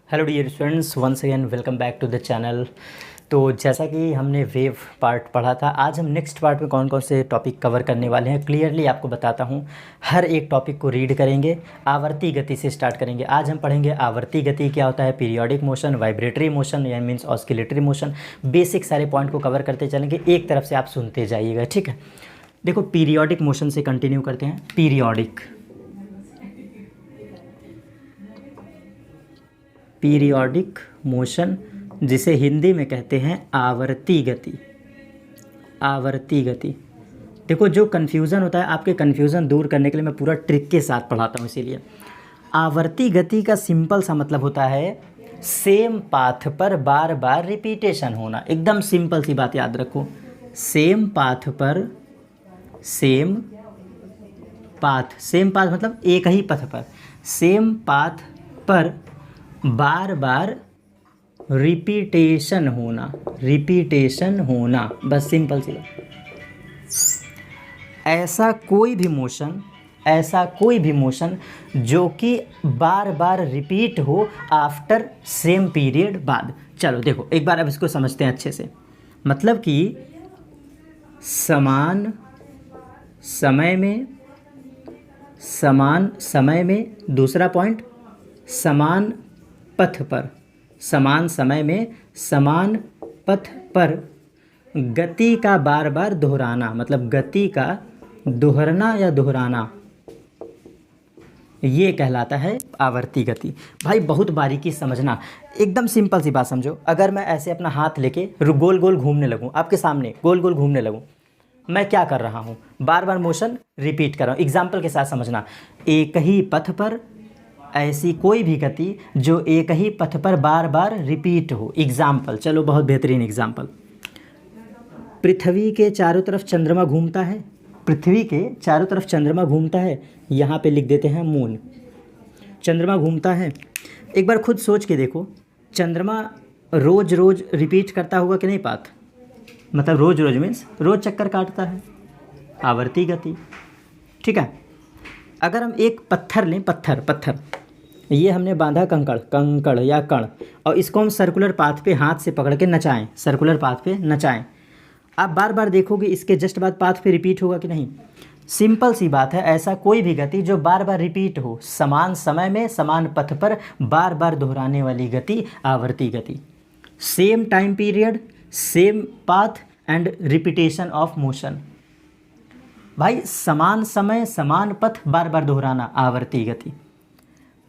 Hello dear students, once again welcome back to the channel. तो जैसा कि हमने वेव पार्ट पढ़ा था, आज हम नेक्स्ट पार्ट में कौन कौन से टॉपिक कवर करने वाले हैं क्लियरली आपको बताता हूं। हर एक टॉपिक को रीड करेंगे, आवर्ती गति से स्टार्ट करेंगे। आज हम पढ़ेंगे आवर्ती गति क्या होता है, पीरियोडिक मोशन, वाइब्रेटरी मोशन या मीन्स ऑस्किलेटरी मोशन। बेसिक सारे पॉइंट को कवर करते चलेंगे, एक तरफ से आप सुनते जाइएगा, ठीक है। देखो, पीरियोडिक मोशन से कंटिन्यू करते हैं। पीरियोडिक मोशन, जिसे हिंदी में कहते हैं आवर्ती गति। आवर्ती गति, देखो जो कन्फ्यूज़न होता है, आपके कन्फ्यूज़न दूर करने के लिए मैं पूरा ट्रिक के साथ पढ़ाता हूँ। इसीलिए आवर्ती गति का सिंपल सा मतलब होता है सेम पाथ पर बार बार रिपीटेशन होना। एकदम सिंपल सी बात याद रखो, सेम पाथ पर सेम पाथ मतलब एक ही पथ पर, सेम पाथ पर बार बार रिपीटेशन होना, बस सिंपल सी बात। ऐसा कोई भी मोशन जो कि बार बार रिपीट हो आफ्टर सेम पीरियड बाद। चलो देखो एक बार अब इसको समझते हैं अच्छे से। मतलब कि समान समय में दूसरा पॉइंट, समान समय में समान पथ पर गति का बार बार दोहराना, मतलब गति का दोहरना या दोहराना, ये कहलाता है आवर्ती गति। भाई बहुत बारीकी समझना, एकदम सिंपल सी बात समझो। अगर मैं ऐसे अपना हाथ लेके गोल गोल घूमने लगूं, आपके सामने गोल गोल घूमने लगूं, मैं क्या कर रहा हूँ, बार बार मोशन रिपीट कर रहा हूँ। एग्जाम्पल के साथ समझना, एक ही पथ पर ऐसी कोई भी गति जो एक ही पथ पर बार बार रिपीट हो। एग्जाम्पल, चलो बहुत बेहतरीन एग्जाम्पल, पृथ्वी के चारों तरफ चंद्रमा घूमता है। पृथ्वी के चारों तरफ चंद्रमा घूमता है, यहाँ पे लिख देते हैं मून। चंद्रमा घूमता है, एक बार खुद सोच के देखो, चंद्रमा रोज रोज रिपीट करता होगा कि नहीं पाथ, मतलब रोज रोज मीन्स रोज चक्कर काटता है, आवर्ती गति, ठीक है। अगर हम एक पत्थर लें, पत्थर ये हमने बांधा कंकड़ या कण, और इसको हम सर्कुलर पाथ पे हाथ से पकड़ के नचाएं, सर्कुलर पाथ पे नचाएं, आप बार बार देखोगे इसके जस्ट बाद पाथ पे रिपीट होगा कि नहीं। सिंपल सी बात है, ऐसा कोई भी गति जो बार बार रिपीट हो, समान समय में समान पथ पर बार बार दोहराने वाली गति आवर्ती गति। Same time period, same path and repetition of motion. भाई समान समय समान पथ बार बार दोहराना, आवर्ती गति।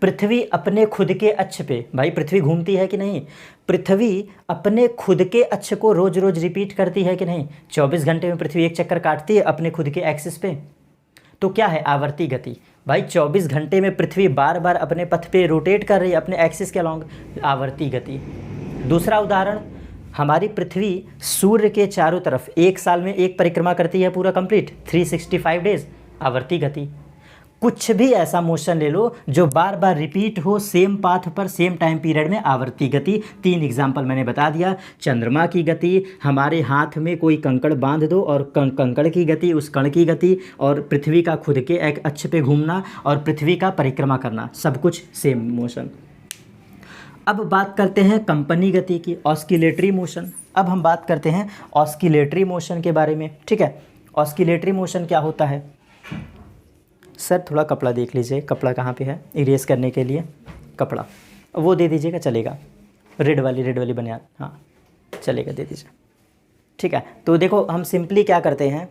पृथ्वी अपने खुद के अक्ष पे, भाई पृथ्वी घूमती है कि नहीं, पृथ्वी अपने खुद के अक्ष को रोज रोज रिपीट करती है कि नहीं। 24 घंटे में पृथ्वी एक चक्कर काटती है अपने खुद के एक्सिस पे, तो क्या है आवर्ती गति। भाई 24 घंटे में पृथ्वी बार बार अपने पथ पे रोटेट कर रही है अपने एक्सिस के अलॉन्ग, आवर्ती गति। दूसरा उदाहरण, हमारी पृथ्वी सूर्य के चारों तरफ एक साल में एक परिक्रमा करती है पूरा कंप्लीट, 365 डेज, आवर्ती गति। कुछ भी ऐसा मोशन ले लो जो बार बार रिपीट हो सेम पाथ पर सेम टाइम पीरियड में, आवर्ती गति। 3 एग्जाम्पल मैंने बता दिया, चंद्रमा की गति, हमारे हाथ में कोई कंकड़ बांध दो और कंकड़ की गति, उस कण की गति, और पृथ्वी का खुद के एक अक्ष पे घूमना और पृथ्वी का परिक्रमा करना, सब कुछ सेम मोशन। अब बात करते हैं कंपनी गति की, ऑस्किलेटरी मोशन। अब हम बात करते हैं ऑस्किलेटरी मोशन के बारे में, ठीक है। ऑस्किलेटरी मोशन क्या होता है, सर थोड़ा कपड़ा देख लीजिए, कपड़ा कहाँ पे है इरेज करने के लिए, कपड़ा वो दे दीजिएगा, चलेगा, रेड वाली बनियान, हाँ चलेगा, दे दीजिए, ठीक है। तो देखो हम सिंपली क्या करते हैं,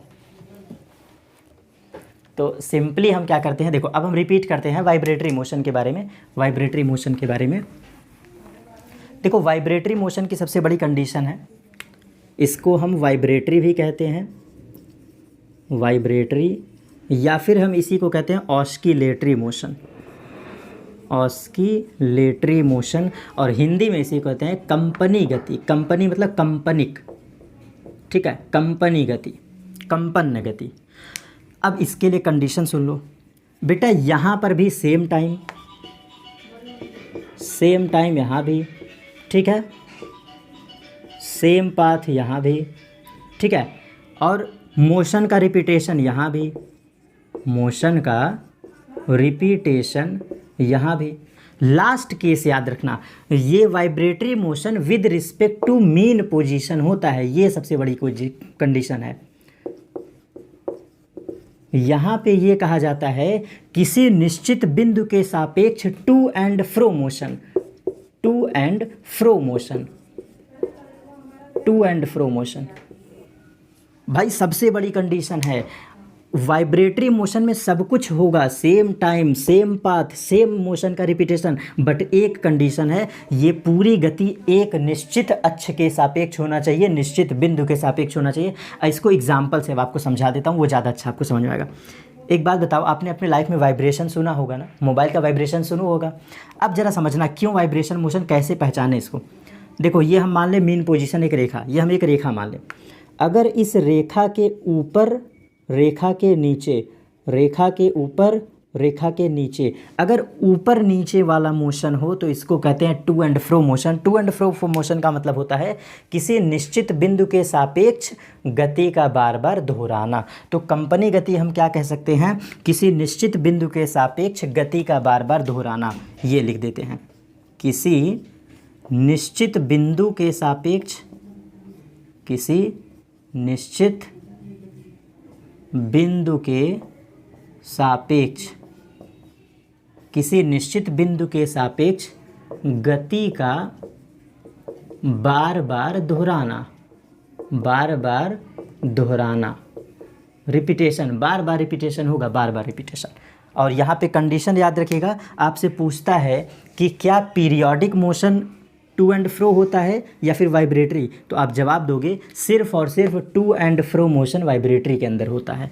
देखो अब हम रिपीट करते हैं वाइब्रेटरी मोशन के बारे में। वाइब्रेटरी मोशन के बारे में देखो, वाइब्रेटरी मोशन की सबसे बड़ी कंडीशन है, इसको हम वाइब्रेटरी भी कहते हैं, वाइब्रेटरी, या फिर हम इसी को कहते हैं ऑस्किलेटरी मोशन, ऑस्किलेटरी मोशन, और हिंदी में इसी को कहते हैं कंपनी गति। कंपनी मतलब कंपनिक, ठीक है, कंपनी गति, कंपन गति। अब इसके लिए कंडीशन सुन लो बेटा, यहाँ पर भी सेम टाइम यहाँ भी, ठीक है, सेम पाथ यहाँ भी, ठीक है, और मोशन का रिपीटेशन यहाँ भी, मोशन का रिपीटेशन यहाँ भी। लास्ट केस याद रखना, ये vibratory motion with respect to mean position होता है, ये सबसे बड़ी कंडीशन है। यहाँ पे ये कहा जाता है किसी निश्चित बिंदु के सापेक्ष to and fro motion, to and fro motion, to and fro motion भाई सबसे बड़ी कंडीशन है। वाइब्रेटरी मोशन में सब कुछ होगा, same time, same path, same motion का रिपीटेशन, बट एक कंडीशन है, ये पूरी गति एक निश्चित अक्ष के सापेक्ष होना चाहिए, निश्चित बिंदु के सापेक्ष होना चाहिए। इसको एग्जाम्पल से आपको समझा देता हूँ, वो ज़्यादा अच्छा आपको समझ में आएगा। एक बात बताओ, आपने अपने लाइफ में वाइब्रेशन सुना होगा ना, मोबाइल का वाइब्रेशन सुना होगा। अब जरा समझना क्यों वाइब्रेशन मोशन, कैसे पहचाने इसको। देखो ये हम मान लें मीन पोजीशन एक रेखा, ये हम एक रेखा मान लें। अगर इस रेखा के ऊपर, रेखा के नीचे, रेखा के ऊपर, रेखा के नीचे अगर ऊपर नीचे वाला मोशन हो तो इसको कहते हैं to and fro motion. To and fro motion का मतलब होता है किसी निश्चित बिंदु के सापेक्ष गति का बार बार दोहराना। तो कंपनी गति हम क्या कह सकते हैं, किसी निश्चित बिंदु के सापेक्ष गति का बार बार दोहराना, ये लिख देते हैं। किसी निश्चित बिंदु के सापेक्ष, किसी निश्चित बिंदु के सापेक्ष, किसी निश्चित बिंदु के सापेक्ष गति का बार बार दोहराना, बार बार दोहराना, रिपीटेशन, बार बार रिपीटेशन होगा, बार बार रिपीटेशन। और यहाँ पे कंडीशन याद रखिएगा, आपसे पूछता है कि क्या periodic motion to and fro होता है या फिर वाइब्रेटरी, तो आप जवाब दोगे सिर्फ और सिर्फ to and fro motion vibratory के अंदर होता है।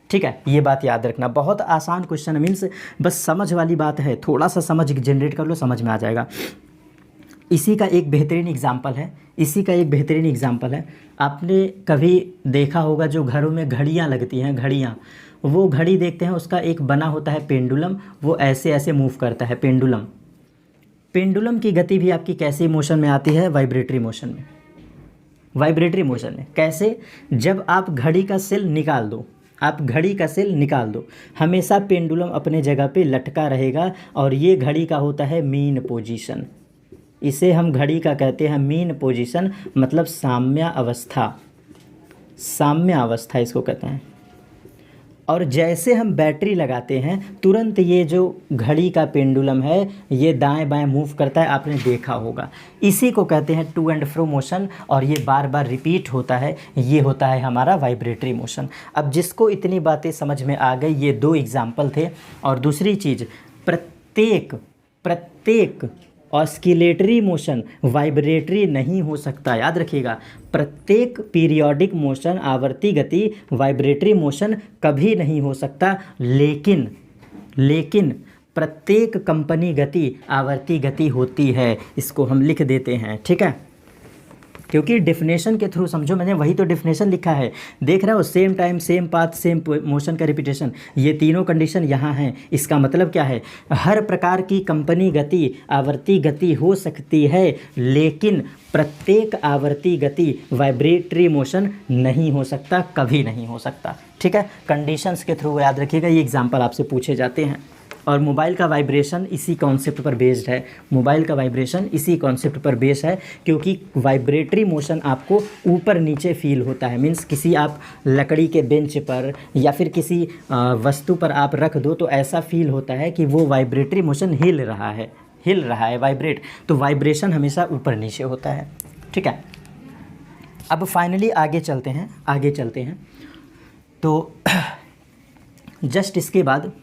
ठीक है, ये बात याद रखना, बहुत आसान क्वेश्चन है, मीन्स बस समझ वाली बात है, थोड़ा सा समझ जनरेट कर लो, समझ में आ जाएगा। इसी का एक बेहतरीन एग्जाम्पल है, इसी का एक बेहतरीन एग्जाम्पल है, आपने कभी देखा होगा जो घरों में घड़ियाँ लगती हैं, घड़ियाँ, वो घड़ी देखते हैं उसका एक बना होता है पेंडुलम, वो ऐसे ऐसे मूव करता है पेंडुलम। पेंडुलम की गति भी आपकी कैसे मोशन में आती है, वाइब्रेटरी मोशन में। वाइब्रेटरी मोशन में कैसे, जब आप घड़ी का सेल निकाल दो, आप घड़ी का सेल निकाल दो, हमेशा पेंडुलम अपने जगह पे लटका रहेगा और ये घड़ी का होता है मीन पोजीशन। इसे हम घड़ी का कहते हैं मीन पोजीशन, मतलब साम्य अवस्था, साम्य अवस्था इसको कहते हैं। और जैसे हम बैटरी लगाते हैं तुरंत ये जो घड़ी का पेंडुलम है ये दाएं बाएं मूव करता है, आपने देखा होगा। इसी को कहते हैं टू एंड फ्रो मोशन, और ये बार बार रिपीट होता है, ये होता है हमारा वाइब्रेटरी मोशन। अब जिसको इतनी बातें समझ में आ गई, ये दो एग्जाम्पल थे। और दूसरी चीज़, प्रत्येक ऑस्किलेटरी मोशन वाइब्रेटरी नहीं हो सकता, याद रखिएगा। प्रत्येक पीरियोडिक मोशन, आवर्ती गति वाइब्रेटरी मोशन कभी नहीं हो सकता, लेकिन प्रत्येक कंपनी गति आवर्ती गति होती है। इसको हम लिख देते हैं, ठीक है, क्योंकि डेफिनेशन के थ्रू समझो, मैंने वही तो डेफिनेशन लिखा है। देख रहे हो, same time, same path, same motion का रिपीटेशन, ये तीनों कंडीशन यहाँ हैं। इसका मतलब क्या है, हर प्रकार की कंपनी गति आवर्ती गति हो सकती है, लेकिन प्रत्येक आवर्ती गति वाइब्रेटरी मोशन नहीं हो सकता, कभी नहीं हो सकता। ठीक है, कंडीशंस के थ्रू याद रखिएगा, ये एग्जाम्पल आपसे पूछे जाते हैं। और मोबाइल का वाइब्रेशन इसी कॉन्सेप्ट पर बेस्ड है, मोबाइल का वाइब्रेशन इसी कॉन्सेप्ट पर बेस्ड है, क्योंकि वाइब्रेटरी मोशन आपको ऊपर नीचे फील होता है। मीन्स किसी आप लकड़ी के बेंच पर या फिर किसी वस्तु पर आप रख दो तो ऐसा फील होता है कि वो वाइब्रेटरी मोशन हिल रहा है, वाइब्रेट। तो वाइब्रेशन हमेशा ऊपर नीचे होता है। ठीक है, अब फाइनली आगे चलते हैं। तो जस्ट इसके बाद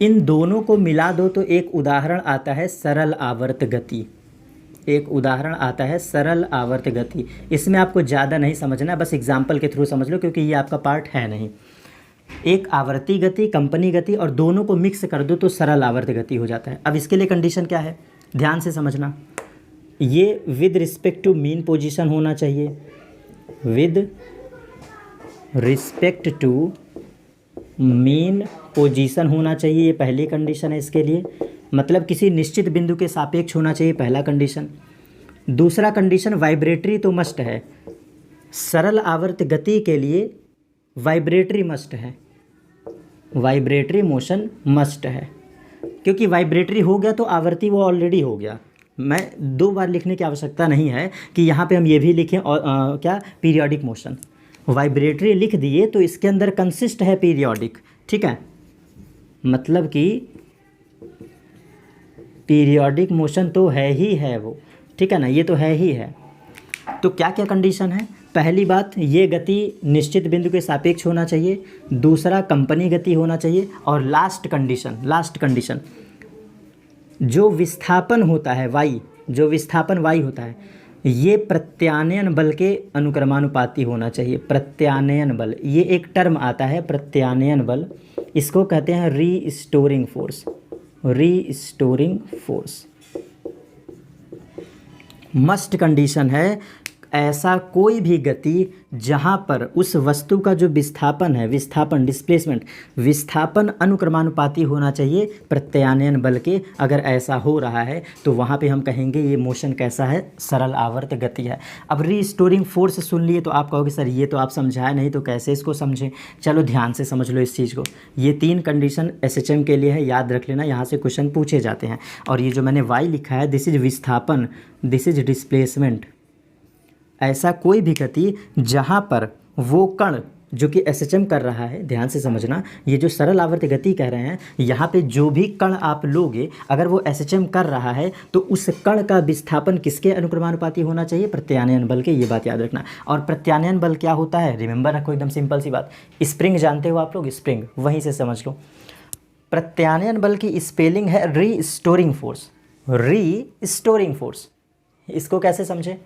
इन दोनों को मिला दो तो एक उदाहरण आता है सरल आवर्त गति, एक उदाहरण आता है सरल आवर्त गति। इसमें आपको ज़्यादा नहीं समझना, बस एग्जाम्पल के थ्रू समझ लो, क्योंकि ये आपका पार्ट है नहीं। एक आवर्ती गति, कंपनी गति, और दोनों को मिक्स कर दो तो सरल आवर्त गति हो जाता है। अब इसके लिए कंडीशन क्या है, ध्यान से समझना। ये with respect to mean position होना चाहिए, with respect to mean position होना चाहिए, ये पहली कंडीशन है इसके लिए। मतलब किसी निश्चित बिंदु के सापेक्ष होना चाहिए, पहला कंडीशन। दूसरा कंडीशन, वाइब्रेटरी तो मस्ट है, सरल आवर्त गति के लिए वाइब्रेटरी मस्ट है, वाइब्रेटरी मोशन मस्ट है। क्योंकि वाइब्रेटरी हो गया तो आवर्ती वो ऑलरेडी हो गया। मैं 2 बार लिखने की आवश्यकता नहीं है कि यहाँ पे हम ये भी लिखें और क्या पीरियोडिक मोशन। वाइब्रेटरी लिख दिए तो इसके अंदर कंसिस्ट है पीरियोडिक, ठीक है, मतलब कि पीरियोडिक मोशन तो है ही है वो, ठीक है ना, ये तो है ही है। तो क्या क्या कंडीशन है? पहली बात, ये गति निश्चित बिंदु के सापेक्ष होना चाहिए। दूसरा, कंपनी गति होना चाहिए। और लास्ट कंडीशन जो विस्थापन होता है वाई, जो विस्थापन वाई होता है, ये प्रत्यानयन बल के अनुक्रमानुपाती होना चाहिए। प्रत्यानयन बल, ये एक टर्म आता है प्रत्यानयन बल, इसको कहते हैं restoring force. Restoring force must condition है। ऐसा कोई भी गति जहाँ पर उस वस्तु का जो विस्थापन है, विस्थापन डिस्प्लेसमेंट, विस्थापन अनुक्रमानुपाती होना चाहिए प्रत्यानयन बल के। अगर ऐसा हो रहा है तो वहाँ पे हम कहेंगे ये मोशन कैसा है, सरल आवर्त गति है। अब रीस्टोरिंग फोर्स सुन लिए तो आप कहोगे सर ये तो आप समझाए नहीं, तो कैसे इसको समझें? चलो ध्यान से समझ लो इस चीज़ को। ये 3 कंडीशन एसएचएम के लिए है, याद रख लेना, यहाँ से क्वेश्चन पूछे जाते हैं। और ये जो मैंने वाई लिखा है, दिस इज विस्थापन, दिस इज डिस्प्लेसमेंट। ऐसा कोई भी गति जहाँ पर वो कण जो कि एसएचएम कर रहा है, ध्यान से समझना, ये जो सरल आवर्त गति कह रहे हैं, यहाँ पे जो भी कण आप लोगे, अगर वो एसएचएम कर रहा है तो उस कण का विस्थापन किसके अनुक्रमानुपाती होना चाहिए? प्रत्यानयन बल के। ये बात याद रखना। और प्रत्यानयन बल क्या होता है, रिमेंबर रखो, एकदम सिंपल सी बात। स्प्रिंग जानते हो आप लोग, स्प्रिंग, वहीं से समझ लो। प्रत्यानयन बल की स्पेलिंग है रीस्टोरिंग फोर्स। रीस्टोरिंग फोर्स, इसको कैसे समझे?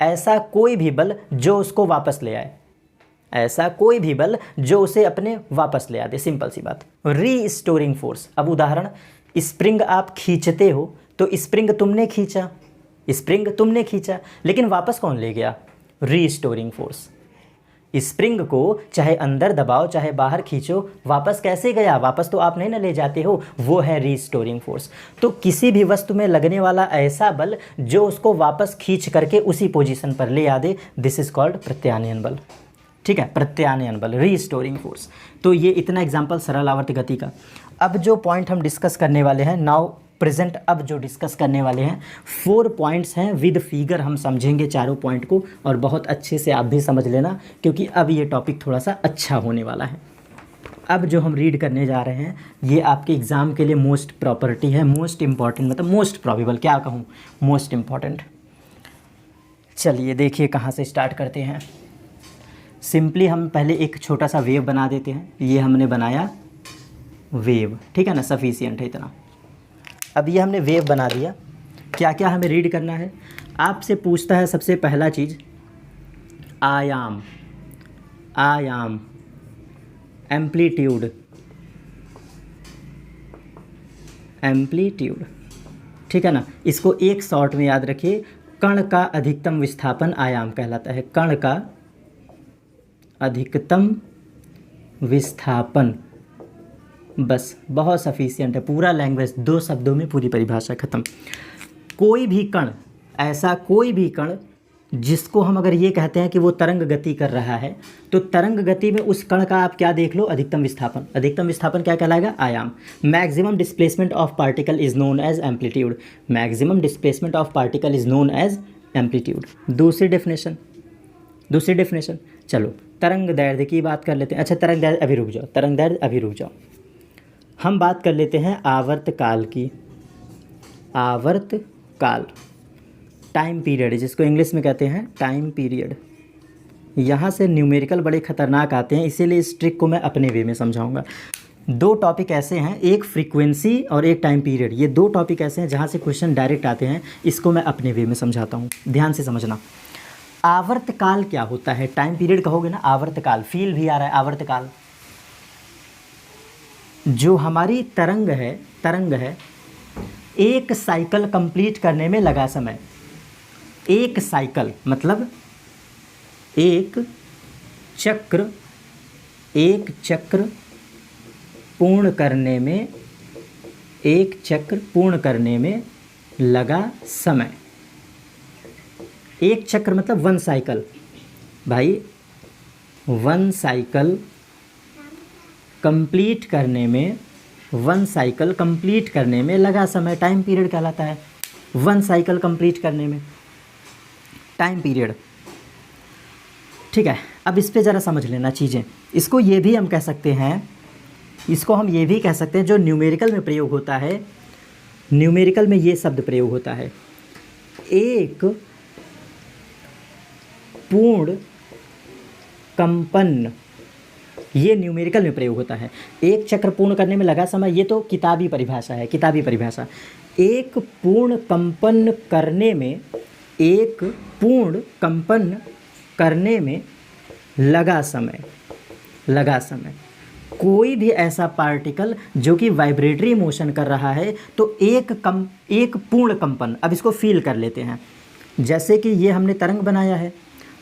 ऐसा कोई भी बल जो उसको वापस ले आए, ऐसा कोई भी बल जो उसे अपने वापस ले आ दे, सिंपल सी बात, रीस्टोरिंग फोर्स। अब उदाहरण, स्प्रिंग आप खींचते हो तो स्प्रिंग तुमने खींचा, लेकिन वापस कौन ले गया? Restoring force. स्प्रिंग को चाहे अंदर दबाओ चाहे बाहर खींचो, वापस कैसे गया? वापस तो आप नहीं ना ले जाते हो, वो है रीस्टोरिंग फोर्स। तो किसी भी वस्तु में लगने वाला ऐसा बल जो उसको वापस खींच करके उसी पोजीशन पर ले आ दे, दिस इज कॉल्ड प्रत्यानयन बल, ठीक है, प्रत्यानयन बल, रीस्टोरिंग फोर्स। तो ये इतना एग्जाम्पल सरल आवर्त गति का। अब जो पॉइंट हम डिस्कस करने वाले हैं नाउ प्रेजेंट, अब जो डिस्कस करने वाले हैं 4 पॉइंट्स हैं, विद फिगर हम समझेंगे चारों पॉइंट को, और बहुत अच्छे से आप भी समझ लेना क्योंकि अब ये टॉपिक थोड़ा सा अच्छा होने वाला है। अब जो हम रीड करने जा रहे हैं ये आपके एग्ज़ाम के लिए मोस्ट प्रॉपर्टी है, मोस्ट इम्पॉर्टेंट, मतलब मोस्ट प्रॉबेबल, क्या कहूँ, मोस्ट इम्पॉर्टेंट। चलिए देखिए कहाँ से स्टार्ट करते हैं। सिंपली हम पहले एक छोटा सा वेव बना देते हैं। ये हमने बनाया वेव, ठीक है ना, सफिशिएंट है इतना। अब ये हमने वेव बना दिया, क्या क्या हमें रीड करना है? आपसे पूछता है सबसे पहला चीज़ आयाम, एम्पलीट्यूड, ठीक है ना। इसको एक शॉर्ट में याद रखिए, कण का अधिकतम विस्थापन आयाम कहलाता है। कण का अधिकतम विस्थापन, बस बहुत सफिशिएंट है, पूरा लैंग्वेज 2 शब्दों में पूरी परिभाषा खत्म। कोई भी कण, ऐसा कोई भी कण जिसको हम अगर ये कहते हैं कि वो तरंग गति कर रहा है, तो तरंग गति में उस कण का आप क्या देख लो, अधिकतम विस्थापन। अधिकतम विस्थापन क्या कहलाएगा? आयाम। Maximum displacement of particle is known as amplitude. Maximum displacement of particle is known as amplitude. दूसरी डेफिनेशन, चलो तरंग दैर्ध्य की बात कर लेते हैं। अच्छा तरंग दैर्ध्य अभी रुक जाओ, हम बात कर लेते हैं आवर्तकाल की। आवर्तकाल, टाइम पीरियड, जिसको इंग्लिश में कहते हैं टाइम पीरियड। यहाँ से न्यूमेरिकल बड़े खतरनाक आते हैं, इसीलिए इस ट्रिक को मैं अपने वे में समझाऊंगा। 2 टॉपिक ऐसे हैं, एक फ्रीक्वेंसी और एक टाइम पीरियड। ये 2 टॉपिक ऐसे हैं जहाँ से क्वेश्चन डायरेक्ट आते हैं, इसको मैं अपने वे में समझाता हूँ, ध्यान से समझना। आवर्तकाल क्या होता है? टाइम पीरियड कहोगे ना, आवर्तकाल, फील भी आ रहा है आवर्तकाल। जो हमारी तरंग है, एक साइकिल कंप्लीट करने में लगा समय। एक साइकिल मतलब एक चक्र पूर्ण करने में लगा समय। एक चक्र मतलब 1 साइकिल, भाई 1 साइकिल कंप्लीट करने में वन साइकिल कंप्लीट करने में लगा समय टाइम पीरियड कहलाता है। वन साइकिल कंप्लीट करने में टाइम पीरियड। ठीक है, अब इस पे ज़रा समझ लेना चीज़ें। इसको ये भी हम कह सकते हैं, इसको हम ये भी कह सकते हैं, जो न्यूमेरिकल में प्रयोग होता है, न्यूमेरिकल में ये शब्द प्रयोग होता है, एक पूर्ण कंपन, ये न्यूमेरिकल में प्रयोग होता है। एक चक्र पूर्ण करने में लगा समय, ये तो किताबी परिभाषा है, किताबी परिभाषा। एक पूर्ण कंपन करने में, एक पूर्ण कंपन करने में लगा समय, लगा समय। कोई भी ऐसा पार्टिकल जो कि वाइब्रेटरी मोशन कर रहा है, तो एक पूर्ण कंपन, अब इसको फील कर लेते हैं। जैसे कि ये हमने तरंग बनाया है,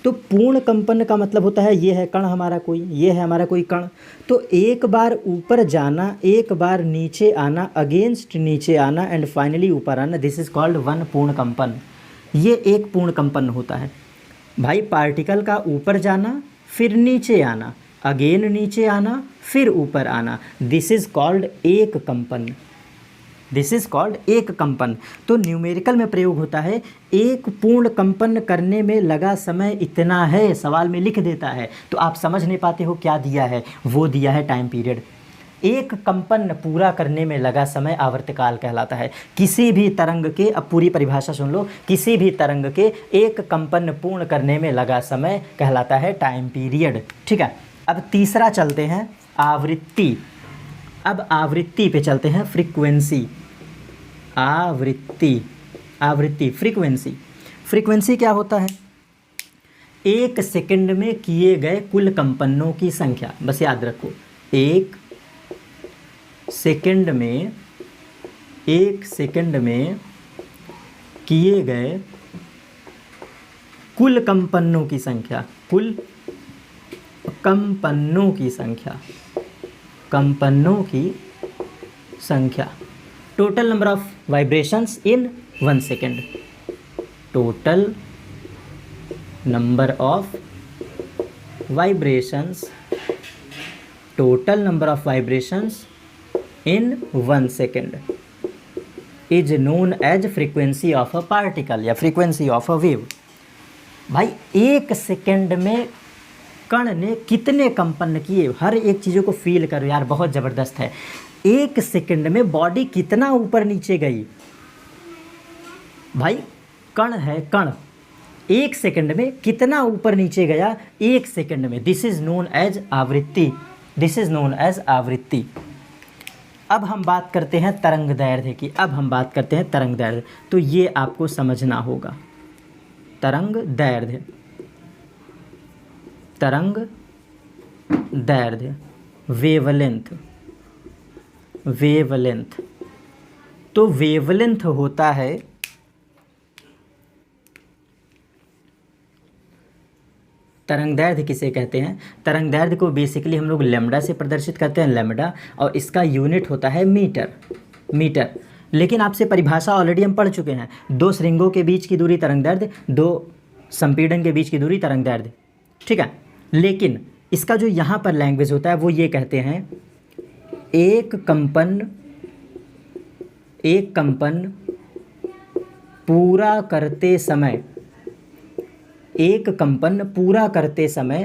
तो पूर्ण कंपन का मतलब होता है ये है कण हमारा कोई, ये है हमारा कोई कण, तो एक बार ऊपर जाना, एक बार नीचे आना, अगेंस्ट नीचे आना एंड फाइनली ऊपर आना, दिस इज़ कॉल्ड वन पूर्ण कंपन। ये एक पूर्ण कंपन होता है भाई। पार्टिकल का ऊपर जाना, फिर नीचे आना, अगेन नीचे आना, फिर ऊपर आना, दिस इज़ कॉल्ड एक कंपन, दिस इज़ कॉल्ड एक कंपन। तो न्यूमेरिकल में प्रयोग होता है एक पूर्ण कंपन करने में लगा समय इतना है, सवाल में लिख देता है, तो आप समझ नहीं पाते हो क्या दिया है, वो दिया है टाइम पीरियड। एक कंपन पूरा करने में लगा समय आवर्तकाल कहलाता है। किसी भी तरंग के, अब पूरी परिभाषा सुन लो, किसी भी तरंग के एक कंपन पूर्ण करने में लगा समय कहलाता है टाइम पीरियड। ठीक है, अब तीसरा चलते हैं आवृत्ति। अब आवृत्ति पे चलते हैं, फ्रीक्वेंसी। आवृत्ति, आवृत्ति, फ्रीक्वेंसी। फ्रीक्वेंसी क्या होता है? एक सेकंड में किए गए कुल कंपनों की संख्या, बस याद रखो, एक सेकंड में, एक सेकंड में किए गए कुल कंपनों की संख्या, कुल कंपनों की संख्या, कंपनों की संख्या, total number of vibrations in 1 second, total number of vibrations, total number of vibrations in 1 second is known as frequency of a particle या फ्रीक्वेंसी ऑफ अ वेव। भाई एक सेकेंड में कण ने कितने कंपन किए, हर एक चीज़ों को फील करो यार, बहुत ज़बरदस्त है। एक सेकंड में बॉडी कितना ऊपर नीचे गई भाई, कण है कण, एक सेकंड में कितना ऊपर नीचे गया, एक सेकंड में, दिस इज़ नोन एज आवृत्ति, दिस इज़ नोन एज आवृत्ति। अब हम बात करते हैं तरंग दैर्ध्य की, अब हम बात करते हैं तरंग दैर्ध्य, तो ये आपको समझना होगा। तरंग दैर्ध्य, तरंग दैर्ध्य, वेवलेंथ, वेवलेंथ। तो वेवलेंथ होता है तरंग दैर्ध्य किसे कहते हैं? तरंग दैर्ध्य को बेसिकली हम लोग लैम्डा से प्रदर्शित करते हैं, लैम्डा, और इसका यूनिट होता है मीटर, मीटर। लेकिन आपसे परिभाषा ऑलरेडी हम पढ़ चुके हैं, दो श्रृंगों के बीच की दूरी तरंग दैर्ध्य, दो संपीड़न के बीच की दूरी तरंग दैर्ध्य। ठीक है, लेकिन इसका जो यहाँ पर लैंग्वेज होता है वो ये कहते हैं एक कंपन, एक कंपन पूरा करते समय, एक कंपन पूरा करते समय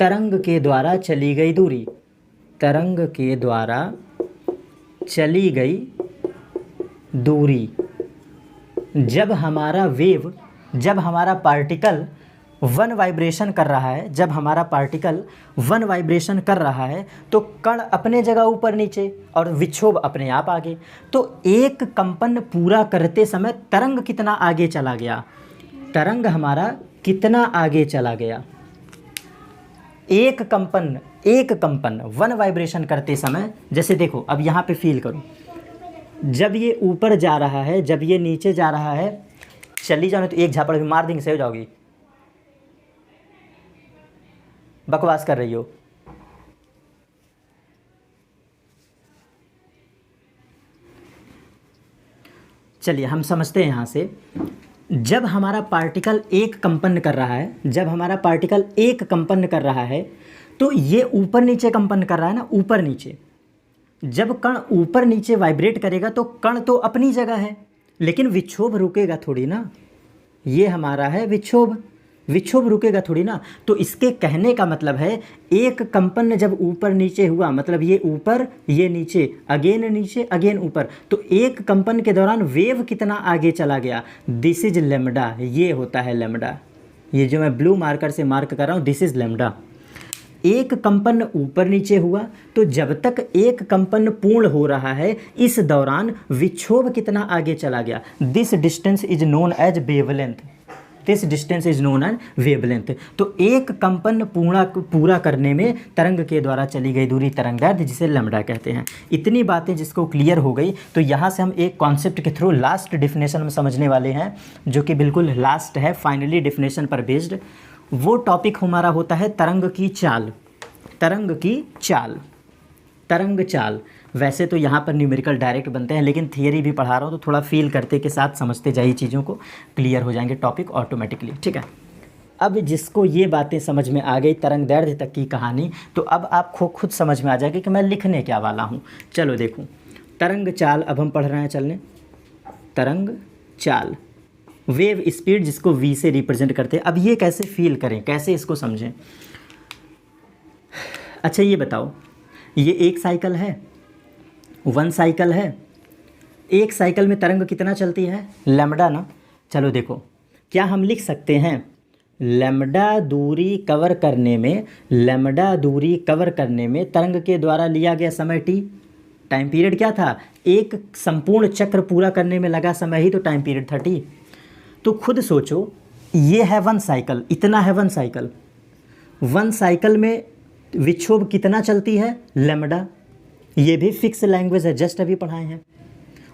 तरंग के द्वारा चली गई दूरी, तरंग के द्वारा चली गई दूरी। जब हमारा वेव, जब हमारा पार्टिकल वन वाइब्रेशन कर रहा है, जब हमारा पार्टिकल वन वाइब्रेशन कर रहा है, तो कण अपने जगह ऊपर नीचे और विक्षोभ अपने आप आगे। तो एक कंपन पूरा करते समय तरंग कितना आगे चला गया, तरंग हमारा कितना आगे चला गया। एक कंपन, एक कंपन वन वाइब्रेशन करते समय, जैसे देखो अब यहाँ पे फील करो, जब ये ऊपर जा रहा है, जब ये नीचे जा रहा है, चली जाओ तो एक झापड़ भी मार देंगे, सही हो जाओगी, बकवास कर रही हो। चलिए हम समझते हैं यहाँ से। जब हमारा पार्टिकल एक कंपन कर रहा है, जब हमारा पार्टिकल एक कंपन कर रहा है, तो ये ऊपर नीचे कंपन कर रहा है ना, ऊपर नीचे, जब कण ऊपर नीचे वाइब्रेट करेगा तो कण तो अपनी जगह है, लेकिन विक्षोभ रुकेगा थोड़ी ना। ये हमारा है विक्षोभ, विक्षोभ रुकेगा थोड़ी ना। तो इसके कहने का मतलब है एक कंपन जब ऊपर नीचे हुआ, मतलब ये ऊपर ये नीचे अगेन ऊपर, तो एक कंपन के दौरान वेव कितना आगे चला गया, दिस इज लेमडा। ये होता है लेमडा। ये जो मैं ब्लू मार्कर से मार्क कर रहा हूँ, दिस इज लेमडा। एक कंपन ऊपर नीचे हुआ तो जब तक एक कंपन पूर्ण हो रहा है, इस दौरान विक्षोभ कितना आगे चला गया, this distance is known as wavelength. This distance is known as wavelength. तो एक कंपन पूरा करने में तरंग के द्वारा चली गई दूरी तरंगदैर्ध्य, जिसे लैम्डा कहते हैं। इतनी बातें जिसको क्लियर हो गई, तो यहाँ से हम एक कॉन्सेप्ट के थ्रू लास्ट डिफिनेशन में समझने वाले हैं, जो कि बिल्कुल लास्ट है, फाइनली डिफिनेशन पर बेस्ड। वो टॉपिक हमारा होता है तरंग की चाल। तरंग की चाल, तरंग चाल। वैसे तो यहाँ पर न्यूमेरिकल डायरेक्ट बनते हैं, लेकिन थियरी भी पढ़ा रहा हूँ तो थोड़ा फील करते के साथ समझते जाइए चीज़ों को, क्लियर हो जाएंगे टॉपिक ऑटोमेटिकली, ठीक है। अब जिसको ये बातें समझ में आ गई तरंगदैर्ध्य तक की कहानी, तो अब आपको खुद समझ में आ जाएगी कि मैं लिखने क्या वाला हूँ। चलो देखो, तरंग चाल अब हम पढ़ रहे हैं, चलने। तरंग चाल, वेव स्पीड जिसको v से रिप्रेजेंट करते हैं। अब ये कैसे फील करें, कैसे इसको समझें। अच्छा ये बताओ, ये एक साइकिल है, वन साइकिल है। एक साइकिल में तरंग कितना चलती है, लैम्डा ना। चलो देखो, क्या हम लिख सकते हैं लैम्डा दूरी कवर करने में, लैम्डा दूरी कवर करने में तरंग के द्वारा लिया गया समय t, टाइम पीरियड क्या था, एक संपूर्ण चक्र पूरा करने में लगा समय ही तो टाइम पीरियड था t। तो खुद सोचो, ये है वन साइकिल, इतना है वन साइकिल। वन साइकिल में विक्षोभ कितना चलती है, लैम्डा। ये भी फिक्स लैंग्वेज है, जस्ट अभी पढ़ाए हैं।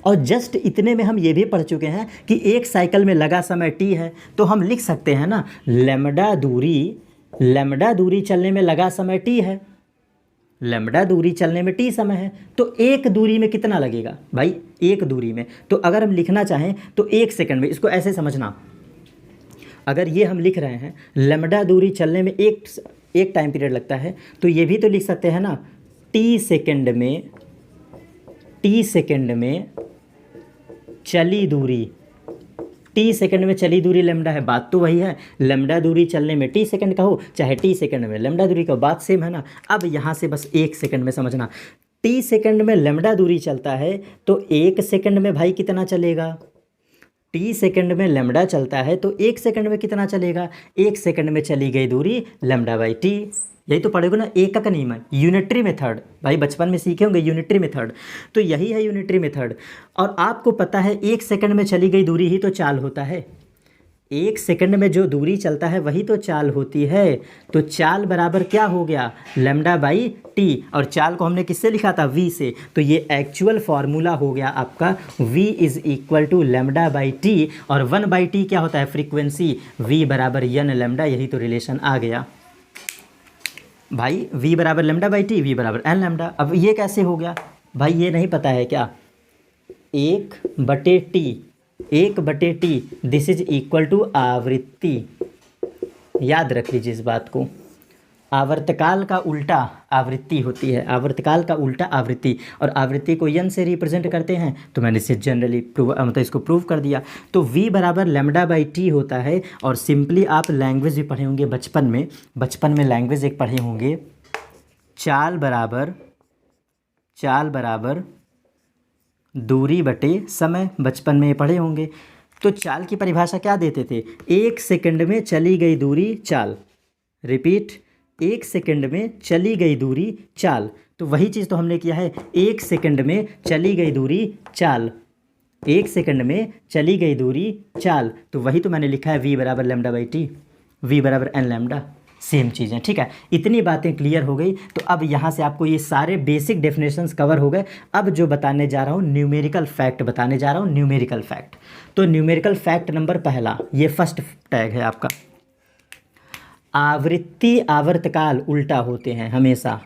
और जस्ट इतने में हम ये भी पढ़ चुके हैं कि एक साइकिल में लगा समय t है, तो हम लिख सकते हैं ना लैम्डा दूरी चलने में लगा समय t है, लैम्डा दूरी चलने में t समय है। तो एक दूरी में कितना लगेगा भाई, एक दूरी में। तो अगर हम लिखना चाहें तो एक सेकंड में, इसको ऐसे समझना, अगर ये हम लिख रहे हैं लैम्डा दूरी चलने में एक टाइम पीरियड लगता है, तो ये भी तो लिख सकते हैं ना t सेकंड में चली दूरी, t सेकंड में चली दूरी लैम्डा है। बात तो वही है, लैम्डा दूरी चलने में t सेकंड का हो, चाहे t सेकंड में लैम्डा दूरी का, बात सेम है ना। अब यहाँ से बस एक सेकंड में समझना, t सेकंड में लैम्डा दूरी चलता है तो एक सेकंड में भाई कितना चलेगा, t सेकंड में लैम्डा चलता है तो एक सेकंड में कितना चलेगा, एक सेकंड में चली गई दूरी लैम्डा बाई t। यही तो पढ़ेगा ना, एकक नियम है, यूनिटरी मेथड। भाई बचपन में सीखे होंगे यूनिटरी मेथड, तो यही है यूनिटरी मेथड। और आपको पता है एक सेकंड में चली गई दूरी ही तो चाल होता है, एक सेकंड में जो दूरी चलता है वही तो चाल होती है। तो चाल बराबर क्या हो गया, लैम्डा बाई टी। और चाल को हमने किससे लिखा था, v से। तो ये एक्चुअल फार्मूला हो गया आपका, v is equal to lambda by T. और 1/t क्या होता है, फ्रीक्वेंसी, v बराबर n लैम्डा। यही तो रिलेशन आ गया भाई, v बराबर लैम्डा बाई टी, v बराबर n लैम्डा। अब ये कैसे हो गया भाई, ये नहीं पता है क्या, 1/t, this is equal to आवृत्ति। याद रख लीजिए इस बात को, आवर्तकाल का उल्टा आवृत्ति होती है, आवर्तकाल का उल्टा आवृत्ति। और आवृत्ति को n से रिप्रेजेंट करते हैं, तो मैंने इसे जनरली मतलब इसको प्रूव कर दिया। तो v बराबर लैम्डा बाई टी होता है। और सिंपली आप लैंग्वेज भी पढ़े होंगे बचपन में लैंग्वेज एक पढ़े होंगे, चाल बराबर दूरी बटे समय, बचपन में पढ़े होंगे। तो चाल की परिभाषा क्या देते थे, एक सेकंड में चली गई दूरी चाल। रिपीट, एक सेकंड में चली गई दूरी चाल। तो वही चीज़ तो हमने किया है, एक सेकंड में चली गई दूरी चाल, एक सेकंड में चली गई दूरी चाल। तो वही तो मैंने लिखा है, v बराबर लैम्डा बाई टी, v बराबर n लैम्डा, सेम चीज़ें, ठीक है। इतनी बातें क्लियर हो गई। तो अब यहाँ से आपको ये सारे बेसिक डेफिनेशंस कवर हो गए। अब जो बताने जा रहा हूँ, न्यूमेरिकल फैक्ट बताने जा रहा हूँ, न्यूमेरिकल फैक्ट। तो न्यूमेरिकल फैक्ट नंबर पहला, ये फर्स्ट टैग है आपका, आवृत्ति आवर्तकाल उल्टा होते हैं हमेशा।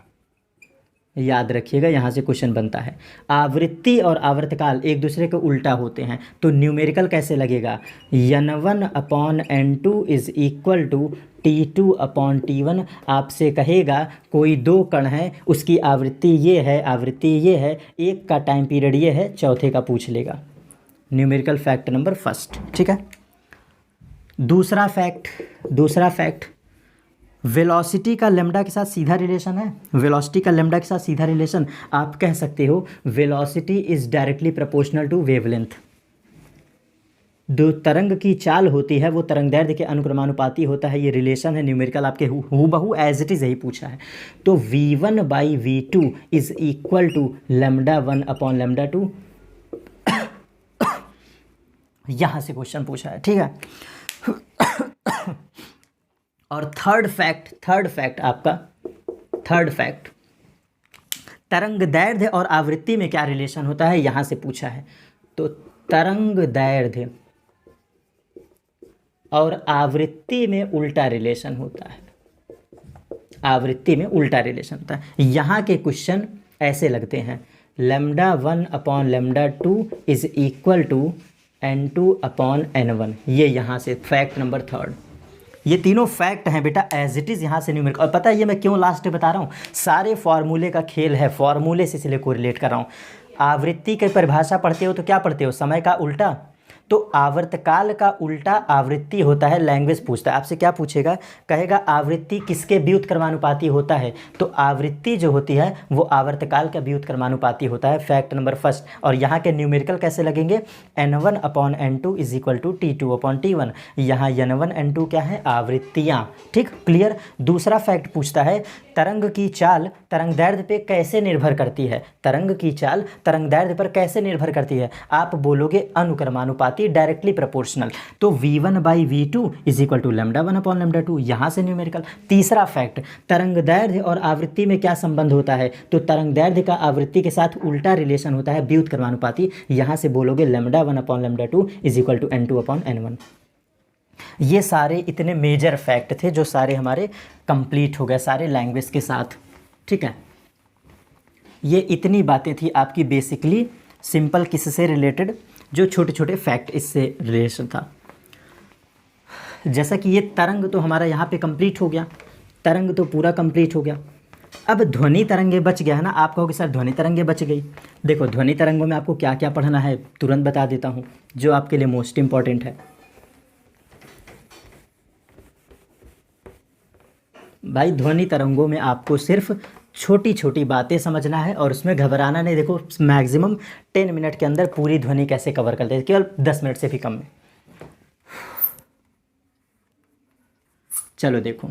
याद रखिएगा, यहाँ से क्वेश्चन बनता है। आवृत्ति और आवर्तकाल एक दूसरे के उल्टा होते हैं, तो न्यूमेरिकल कैसे लगेगा? n1/n2 is equal to T2/T1। आपसे कहेगा कोई दो कण है, उसकी आवृत्ति ये है, आवृत्ति ये है, एक का टाइम पीरियड ये है, चौथे का पूछ लेगा। न्यूमेरिकल फैक्ट नंबर फर्स्ट, ठीक है। दूसरा फैक्ट, वेलोसिटी का लैम्डा के साथ सीधा रिलेशन है। वेलोसिटी का लैम्डा के साथ सीधा रिलेशन, आप कह सकते हो velocity is directly proportional to wavelength. जो तरंग की चाल होती है वो तरंग दैर्ध्य के अनुक्रमानुपाती होता है, ये रिलेशन है। न्यूमेरिकल आपके हूबहू एज इट इज़ यही पूछा है। तो v1/v2 इज इक्वल टू λ1/λ2। यहाँ से क्वेश्चन पूछा है, ठीक है। और थर्ड फैक्ट, तरंग दैर्ध्य और आवृत्ति में क्या रिलेशन होता है, यहाँ से पूछा है। तो तरंग दैर्ध्य और आवृत्ति में उल्टा रिलेशन होता है, यहाँ के क्वेश्चन ऐसे लगते हैं, λ1/λ2 इज इक्वल टू n2/n1। ये यहाँ से फैक्ट नंबर थर्ड। ये तीनों फैक्ट हैं बेटा एज इट इज़, यहाँ से न्यूमेरिकल। और पता है ये मैं क्यों लास्ट में बता रहा हूँ? सारे फार्मूले का खेल है, फार्मूले से इसलिए कोरिलेट कर रहा हूँ। आवृत्ति की परिभाषा पढ़ते हो तो क्या पढ़ते हो? समय का उल्टा। तो आवर्तकाल का उल्टा आवृत्ति होता है। लैंग्वेज पूछता है आपसे, क्या पूछेगा? कहेगा आवृत्ति किसके व्युत्क्रमानुपाती होता है? तो आवृत्ति जो होती है वो आवर्तकाल का व्युत्क्रमानुपाती होता है, फैक्ट नंबर फर्स्ट। और यहाँ के न्यूमेरिकल कैसे लगेंगे? n1/n2 is equal to T2/T1। यहाँ n1 n2 क्या है? आवृत्तियाँ, ठीक, क्लियर। दूसरा फैक्ट पूछता है तरंग की चाल तरंग दैर्ध्य पे कैसे निर्भर करती है? तरंग की चाल तरंग दैर्ध्य पर कैसे निर्भर करती है? आप बोलोगे अनुक्रमानुपाती, डायरेक्टली प्रोपोर्शनल। तो v1/v2 इज इक्वल टू λ1/λ2, यहाँ से न्यूमेरिकल। तीसरा फैक्ट, तरंग दैर्ध्य और आवृत्ति में क्या संबंध होता है? तो तरंग दैर्ध्य का आवृत्ति के साथ उल्टा रिलेशन होता है, व्युत्क्रमानुपाती। यहाँ से बोलोगे λ1/λ2 इज इक्वल टू n2/n1। ये सारे इतने मेजर फैक्ट थे जो सारे हमारे कंप्लीट हो गए, सारे लैंग्वेज के साथ, ठीक है। ये इतनी बातें थी आपकी बेसिकली सिंपल किससे रिलेटेड, जो छोटे छोटे फैक्ट इससे रिलेशन था। जैसा कि ये तरंग तो हमारा यहाँ पे कंप्लीट हो गया, तरंग तो पूरा कंप्लीट हो गया। अब ध्वनि तरंगे बच गया है ना। आप कहोगे सर ध्वनि तरंगे बच गई। देखो ध्वनि तरंगों में आपको क्या क्या पढ़ना है तुरंत बता देता हूँ, जो आपके लिए मोस्ट इम्पॉर्टेंट है। भाई ध्वनि तरंगों में आपको सिर्फ छोटी छोटी बातें समझना है और उसमें घबराना नहीं। देखो मैक्सिमम 10 मिनट के अंदर पूरी ध्वनि कैसे कवर करते हैं, केवल 10 मिनट से भी कम में। चलो देखो,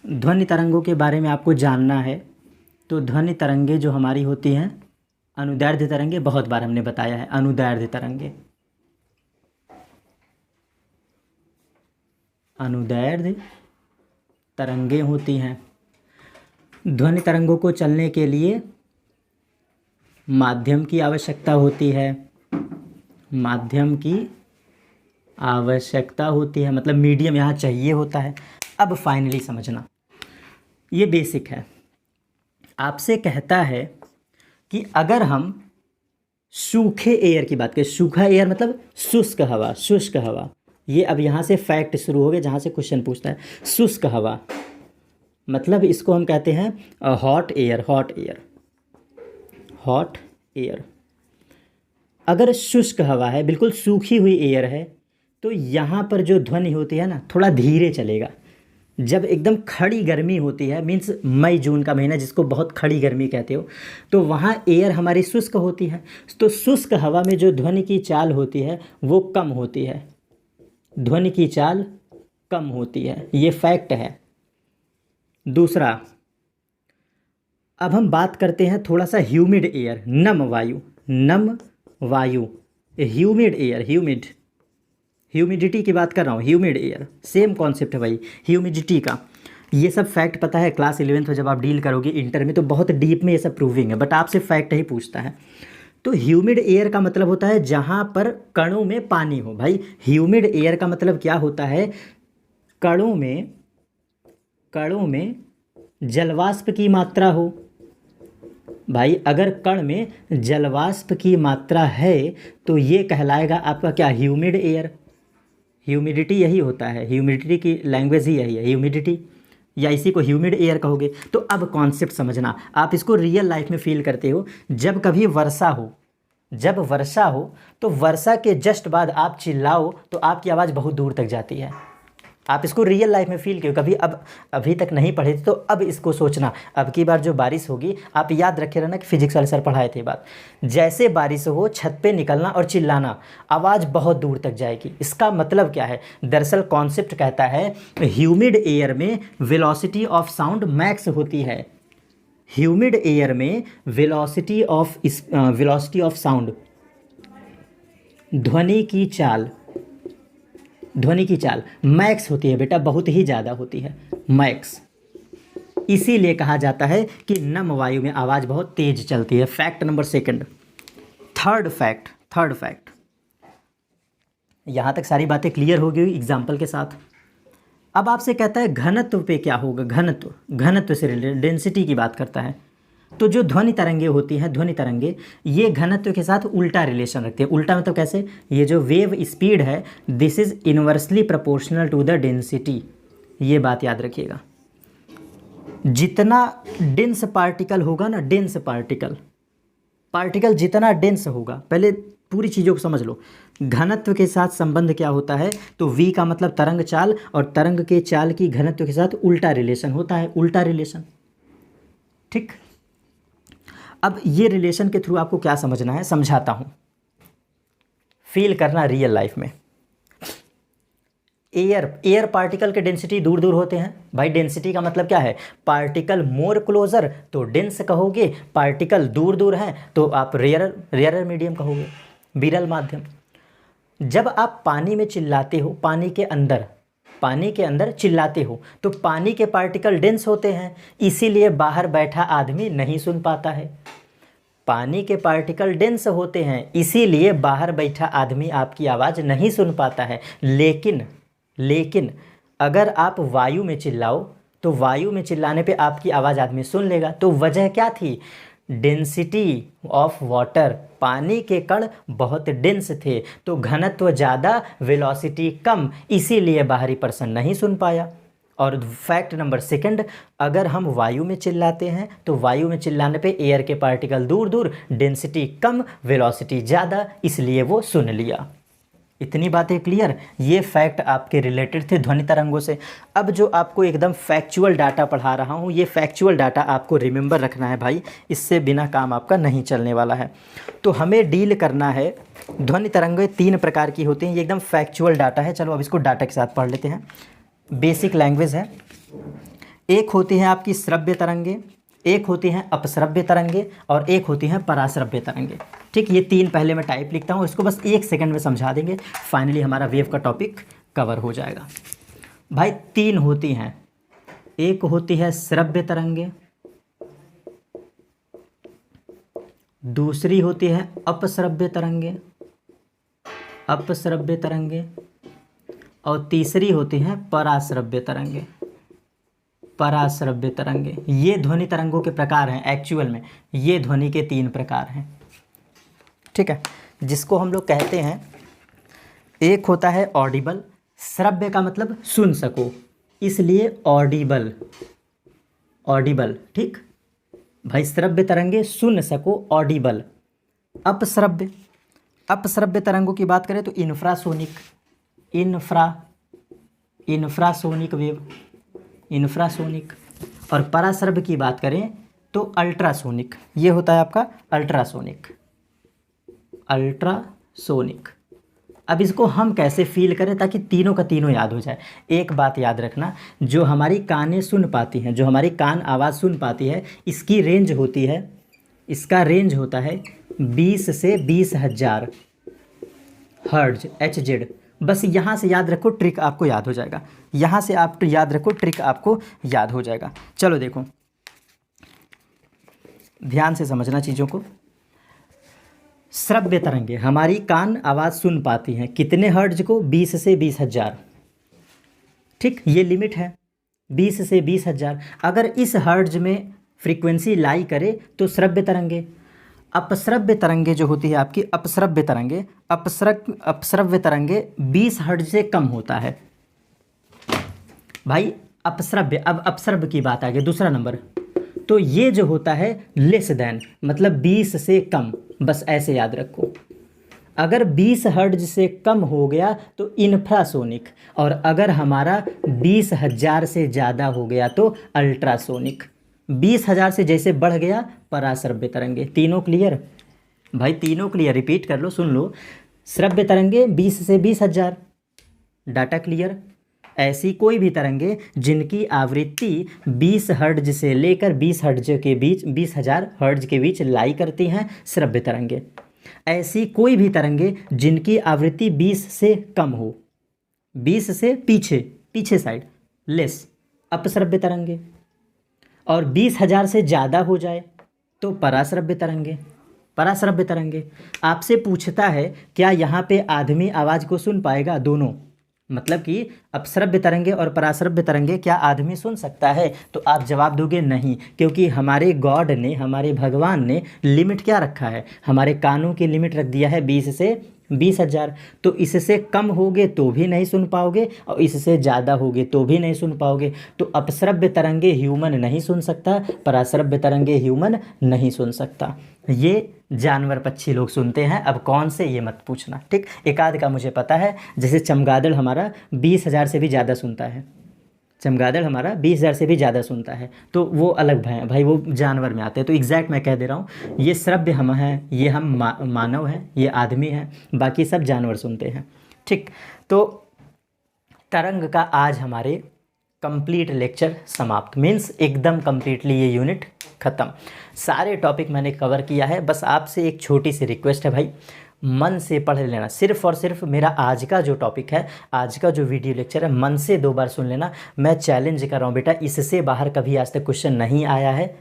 ध्वनि तरंगों के बारे में आपको जानना है तो ध्वनि तरंगे जो हमारी होती हैं, अनुदैर्ध्य तरंगे, बहुत बार हमने बताया है अनुदैर्ध्य तरंगे, अनुदैर्ध्य तरंगे होती हैं। ध्वनि तरंगों को चलने के लिए माध्यम की आवश्यकता होती है, माध्यम की आवश्यकता होती है, मतलब मीडियम यहाँ चाहिए होता है। अब फाइनली समझना, ये बेसिक है। आपसे कहता है कि अगर हम सूखे एयर की बात करें, सूखा एयर मतलब शुष्क हवा, शुष्क हवा, ये अब यहाँ से फैक्ट शुरू हो गए जहाँ से क्वेश्चन पूछता है। शुष्क हवा मतलब इसको हम कहते हैं hot air, hot air, hot air. अगर शुष्क हवा है, बिल्कुल सूखी हुई एयर है, तो यहाँ पर जो ध्वनि होती है ना थोड़ा धीरे चलेगा। जब एकदम खड़ी गर्मी होती है, मीन्स मई जून का महीना जिसको बहुत खड़ी गर्मी कहते हो, तो वहाँ एयर हमारी शुष्क होती है। तो शुष्क हवा में जो ध्वनि की चाल होती है वो कम होती है, ध्वनि की चाल कम होती है, ये फैक्ट है। दूसरा, अब हम बात करते हैं थोड़ा सा ह्यूमिड एयर, नम वायु, नम वायु, ह्यूमिड एयर, ह्यूमिडिटी की बात कर रहा हूँ, ह्यूमिड एयर, सेम कॉन्सेप्ट है भाई ह्यूमिडिटी का। ये सब फैक्ट पता है क्लास 11th में जब आप डील करोगे इंटर में तो बहुत डीप में ये सब प्रूविंग है, बट आपसे फैक्ट ही पूछता है। तो ह्यूमिड एयर का मतलब होता है जहाँ पर कणों में पानी हो। भाई ह्यूमिड एयर का मतलब क्या होता है? कणों में जलवाष्प की मात्रा हो, भाई अगर कण में जलवाष्प की मात्रा है तो ये कहलाएगा आपका क्या, ह्यूमिड एयर। ह्यूमिडिटी यही होता है, ह्यूमिडिटी की लैंग्वेज ही यही है, ह्यूमिडिटी, या इसी को ह्यूमिड एयर कहोगे। तो अब कॉन्सेप्ट समझना, आप इसको रियल लाइफ में फील करते हो। जब कभी वर्षा हो, जब वर्षा हो तो वर्षा के जस्ट बाद आप चिल्लाओ तो आपकी आवाज़ बहुत दूर तक जाती है। आप इसको रियल लाइफ में फील किए कभी, अब अभी तक नहीं पढ़े थे तो अब इसको सोचना। अब की बार जो बारिश होगी, आप याद रखे रहना कि फिजिक्स वाले सर पढ़ाए थे बात, जैसे बारिश हो छत पे निकलना और चिल्लाना, आवाज़ बहुत दूर तक जाएगी। इसका मतलब क्या है, दरअसल कॉन्सेप्ट कहता है ह्यूमिड एयर में वेलोसिटी ऑफ साउंड मैक्स होती है। ह्यूमिड एयर में वेलोसिटी ऑफ साउंड, ध्वनि की चाल मैक्स होती है बेटा, बहुत ही ज़्यादा होती है, मैक्स। इसीलिए कहा जाता है कि नम वायु में आवाज़ बहुत तेज चलती है। Fact number second. Third fact, यहाँ तक सारी बातें क्लियर हो गई एग्जाम्पल के साथ। अब आपसे कहता है घनत्व पे क्या होगा, घनत्व से रिलेटेड, डेंसिटी की बात करता है। तो जो ध्वनि तरंगे होती हैं, ध्वनि तरंगे ये घनत्व के साथ उल्टा रिलेशन रखती है। उल्टा मतलब कैसे, ये जो वेव स्पीड है this is inversely proportional to the density, ये बात याद रखिएगा। जितना डेंस पार्टिकल होगा ना, डेंस पार्टिकल जितना डेंस होगा, पहले पूरी चीज़ों को समझ लो। घनत्व के साथ संबंध क्या होता है, तो v का मतलब तरंग चाल, और तरंग के चाल की घनत्व के साथ उल्टा रिलेशन होता है, उल्टा रिलेशन। ठीक, अब ये रिलेशन के थ्रू आपको क्या समझना है, समझाता हूँ, फील करना रियल लाइफ में। एयर पार्टिकल के डेंसिटी दूर दूर होते हैं। भाई डेंसिटी का मतलब क्या है, पार्टिकल मोर क्लोजर तो डेंस कहोगे, पार्टिकल दूर दूर हैं तो आप रेयरर मीडियम कहोगे, विरल माध्यम। जब आप पानी में चिल्लाते हो, पानी के अंदर चिल्लाते हो तो पानी के पार्टिकल डेंस होते हैं, इसीलिए बाहर बैठा आदमी नहीं सुन पाता है। पानी के पार्टिकल डेंस होते हैं इसीलिए बाहर बैठा आदमी आपकी आवाज़ नहीं सुन पाता है। लेकिन अगर आप वायु में चिल्लाओ तो वायु में चिल्लाने पे आपकी आवाज़ आदमी सुन लेगा। तो वजह क्या थी, डेंसिटी ऑफ वाटर, पानी के कण बहुत डेंस थे तो घनत्व ज़्यादा, वेलोसिटी कम, इसीलिए बाहरी पर्सन नहीं सुन पाया। और फैक्ट नंबर सेकंड, अगर हम वायु में चिल्लाते हैं तो वायु में चिल्लाने पे एयर के पार्टिकल दूर दूर, डेंसिटी कम, वेलोसिटी ज़्यादा, इसलिए वो सुन लिया। इतनी बातें क्लियर। ये फैक्ट आपके रिलेटेड थे ध्वनि तरंगों से। अब जो आपको एकदम फैक्चुअल डाटा पढ़ा रहा हूँ, ये फैक्चुअल डाटा आपको रिमेंबर रखना है भाई, इससे बिना काम आपका नहीं चलने वाला है। तो हमें डील करना है, ध्वनि तरंगें 3 प्रकार की होती हैं, ये एकदम फैक्चुअल डाटा है। चलो अब इसको डाटा के साथ पढ़ लेते हैं, बेसिक लैंग्वेज है। एक होती हैं आपकी श्रव्य तरंगे, एक होती हैं अपश्रव्य तरंगे, और एक होती हैं पराश्रव्य तरंगे। ठीक, ये 3 पहले मैं टाइप लिखता हूँ, इसको बस 1 सेकंड में समझा देंगे, फाइनली हमारा वेव का टॉपिक कवर हो जाएगा। भाई 3 होती हैं, एक होती है श्रव्य तरंगे, दूसरी होती है अपश्रव्य तरंगे, और तीसरी होती है पराश्रव्य तरंगे। ये ध्वनि तरंगों के प्रकार हैं। एक्चुअल में ये ध्वनि के 3 प्रकार हैं, ठीक है, जिसको हम लोग कहते हैं, एक होता है ऑडिबल, श्रव्य का मतलब सुन सको, इसलिए ऑडिबल, ठीक भाई, श्रव्य तरंगे सुन सको, ऑडिबल। अपश्रव्य तरंगों की बात करें तो इन्फ्रासोनिक वेव, और पराश्रव्य की बात करें तो अल्ट्रासोनिक, ये होता है आपका अल्ट्रासोनिक। अब इसको हम कैसे फील करें ताकि तीनों का तीनों याद हो जाए। एक बात याद रखना, जो हमारी कानें सुन पाती हैं, जो हमारी कान आवाज़ सुन पाती है, इसकी रेंज होती है, इसका रेंज होता है 20 से 20,000 हर्ट्ज, HZ। बस यहाँ से याद रखो, ट्रिक आपको याद हो जाएगा। यहाँ से आप याद रखो, ट्रिक आपको याद हो जाएगा। चलो देखो, ध्यान से समझना चीज़ों को। श्रव्य तरंगे, हमारी कान आवाज़ सुन पाती हैं कितने हर्ट्ज को, 20 से 20,000, ठीक, ये लिमिट है। 20 से 20,000। अगर इस हर्ट्ज में फ्रीक्वेंसी लाई करे तो श्रव्य तरंगे, अपश्रव्य तरंगे जो होती है आपकी, अपश्रव्य तरंगे 20 हर्ट्ज से कम होता है भाई। अपश्रव्य, अब अपश्रव्य की बात आ गई, दूसरा नंबर। तो ये जो होता है लेस देन, मतलब 20 से कम, बस ऐसे याद रखो। अगर 20 हर्ट्ज से कम हो गया तो इंफ्रासोनिक, और अगर हमारा 20,000 से ज़्यादा हो गया तो अल्ट्रासोनिक। 20,000 से जैसे बढ़ गया पराश्रव्य तरंगे। तीनों क्लियर भाई, तीनों क्लियर, रिपीट कर लो, सुन लो। श्रव्य तरंगे 20 से 20,000, डाटा क्लियर। ऐसी कोई भी तरंगे जिनकी आवृत्ति 20 हर्ट्ज से लेकर 20 हर्ट्ज के बीच, 20,000 हर्ट्ज के बीच लाई करती हैं, श्रव्य तरंगे। ऐसी कोई भी तरंगे जिनकी आवृत्ति 20 से कम हो, 20 से पीछे साइड, लेस, अपश्रव्य तरंगे। और 20,000 से ज़्यादा हो जाए तो पराश्रव्य तरंगे। पराश्रव्य तरंगे आपसे पूछता है क्या यहाँ पे आदमी आवाज़ को सुन पाएगा? दोनों, मतलब कि अपश्रव्य तरंगे और पराश्रव्य तरंगे क्या आदमी सुन सकता है? तो आप जवाब दोगे नहीं, क्योंकि हमारे गॉड ने, हमारे भगवान ने लिमिट क्या रखा है? हमारे कानों की लिमिट रख दिया है 20 से 20,000। तो इससे कम होगे तो भी नहीं सुन पाओगे, और इससे ज़्यादा होगे तो भी नहीं सुन पाओगे। तो अपश्रव्य तरंगे ह्यूमन नहीं सुन सकता, पराश्रव्य तरंगे ह्यूमन नहीं सुन सकता। ये जानवर पक्षी लोग सुनते हैं, अब कौन से ये मत पूछना, ठीक। एक आध का मुझे पता है, जैसे चमगादड़ हमारा 20,000 से भी ज़्यादा सुनता है, चमगादड़ हमारा 20,000 से भी ज़्यादा सुनता है, तो वो अलग भाई, वो जानवर में आते हैं। तो एग्जैक्ट मैं कह दे रहा हूँ, ये श्रव्य हम हैं, ये हम मानव हैं, ये आदमी हैं, बाकी सब जानवर सुनते हैं, ठीक। तो तरंग का आज हमारे कंप्लीट लेक्चर समाप्त, मीन्स एकदम कंप्लीटली ये यूनिट ख़त्म। सारे टॉपिक मैंने कवर किया है। बस आपसे एक छोटी सी रिक्वेस्ट है भाई, मन से पढ़ लेना। सिर्फ़ और सिर्फ मेरा आज का जो टॉपिक है, आज का जो वीडियो लेक्चर है, मन से 2 बार सुन लेना। मैं चैलेंज कर रहा हूँ बेटा, इससे बाहर कभी आज तक क्वेश्चन नहीं आया है।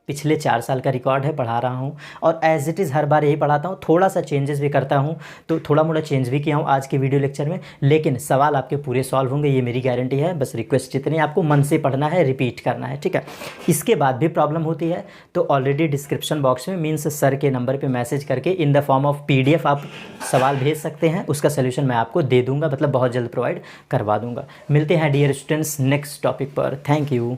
पिछले 4 साल का रिकॉर्ड है, पढ़ा रहा हूँ, और एज इट इज़ हर बार यही पढ़ाता हूँ। थोड़ा सा चेंजेस भी करता हूँ, तो थोड़ा मोड़ा चेंज भी किया हूँ आज के वीडियो लेक्चर में, लेकिन सवाल आपके पूरे सॉल्व होंगे, ये मेरी गारंटी है। बस रिक्वेस्ट जितनी, आपको मन से पढ़ना है, रिपीट करना है, ठीक है। इसके बाद भी प्रॉब्लम होती है तो ऑलरेडी डिस्क्रिप्शन बॉक्स में मीन्स सर के नंबर पर मैसेज करके in the form of PDF आप सवाल भेज सकते हैं, उसका सोल्यूशन मैं आपको दे दूँगा, मतलब बहुत जल्द प्रोवाइड करवा दूँगा। मिलते हैं डियर स्टूडेंट्स नेक्स्ट टॉपिक पर। Thank you.